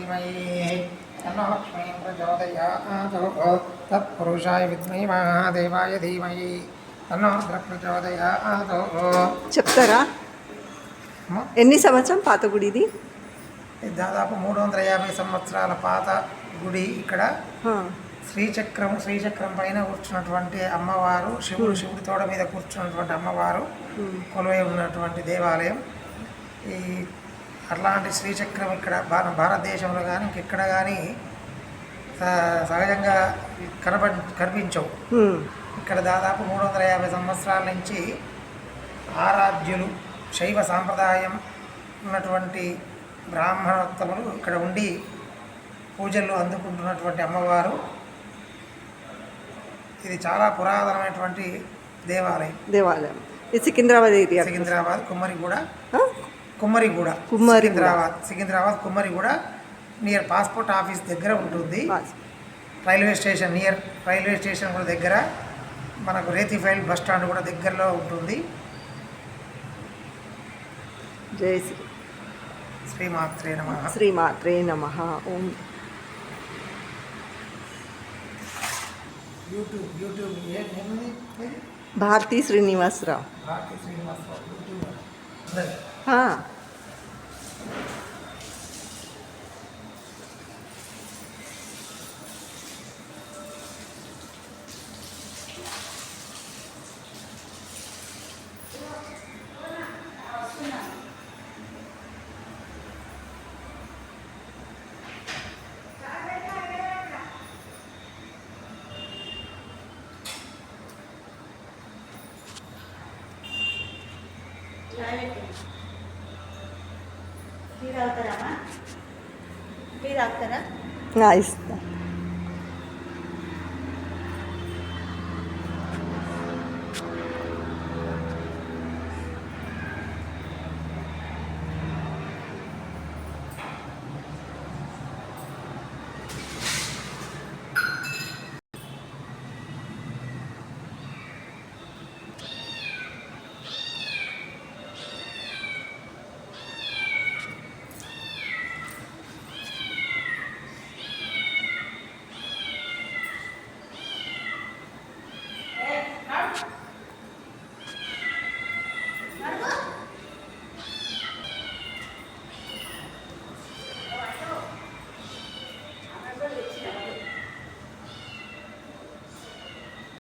धीमहि तन्नो लक्ष्मी प्रचोदयात् तत्पुरुषाय विद्महे महादेवाय धीमहि तन्नो रुद्रः प्रचोदयात्. చెప్తారా ఎన్ని సంవత్సరం పాత గుడి ఇది? దాదాపు 350 సంవత్సరాల పాత గుడి. ఇక్కడ శ్రీచక్రం పైన కూర్చున్నటువంటి అమ్మవారు, శివుడి తోడ మీద కూర్చున్నటువంటి అమ్మవారు కొలువై ఉన్నటువంటి దేవాలయం. ఈ అట్లాంటి శ్రీచక్రం ఇక్కడ భారతదేశంలో కానీ ఇంకెక్కడ కానీ సహజంగా కనిపించవు. ఇక్కడ దాదాపు 350 సంవత్సరాల నుంచి ఆరాధ్యులు, శైవ సాంప్రదాయం ఉన్నటువంటి బ్రాహ్మణోత్తములు ఇక్కడ ఉండి పూజలు అందుకుంటున్నటువంటి అమ్మవారు. ఇది చాలా పురాతనమైనటువంటి దేవాలయం. ఇది Secunderabad area. Secunderabad Kummariguda Kummariguda near passport office దగ్గర ఉంటుంది. రైల్వే స్టేషన్ కూడా దగ్గర, మనకు రేతిఫైల్ బస్ స్టాండ్ కూడా దగ్గరలో ఉంటుంది. జై శ్రీమాత్రే నమః. శ్రీమాత్రే నమః. ఓం. యూట్యూబ్ భారతీ శ్రీనివాసరావు. ఇస్తా.